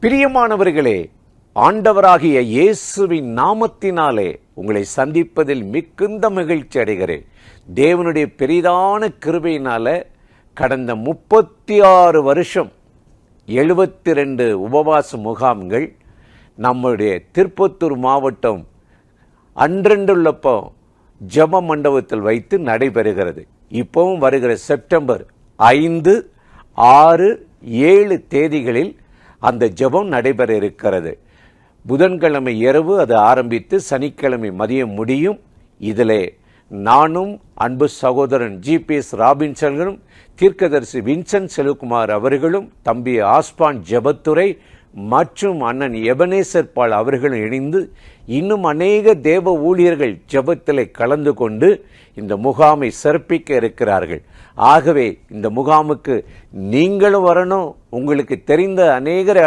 பிரியமானவர்களே, ஆண்டவராகிய இயேசுவின் நாமத்தினாலே உங்களை சந்திப்பதில் மிகுந்த மகிழ்ச்சி அடைகிறேன். தேவனுடைய பெரிதான கிருபையினால கடந்த 36 வருஷம் 72 உபவாச முகாம்கள் நம்முடைய திருப்பத்தூர் மாவட்டம் அன்றண்டுள்ளப்போ ஜெப மண்டபத்தில் வைத்து நடைபெறுகிறது. இப்போவும் வருகிற செப்டம்பர் 5, 6, 7 தேதிகளில் அந்த ஜெபம் நடைபெற இருக்கிறது. புதன்கிழமை இரவு அது ஆரம்பித்து சனிக்கிழமை மதியம் முடியும். இதிலே நானும் அன்பு சகோதரன் ஜிபிஎஸ் ராபின்சன்களும் தீர்க்கதரிசி வின்சென்ட் செல்வகுமார் அவர்களும் தம்பி ஆஸ்பான் ஜெபத்துரை மற்றும் அண்ணன் எபனேசர் பால் அவர்களும் இணைந்து இன்னும் அநேக தேவ ஊழியர்கள் ஜெபத்திலே கலந்து கொண்டு இந்த முகாமை சிறப்பிக்க இருக்கிறார்கள். ஆகவே இந்த முகாமுக்கு நீங்களும் வரணும். உங்களுக்கு தெரிந்த அநேகரை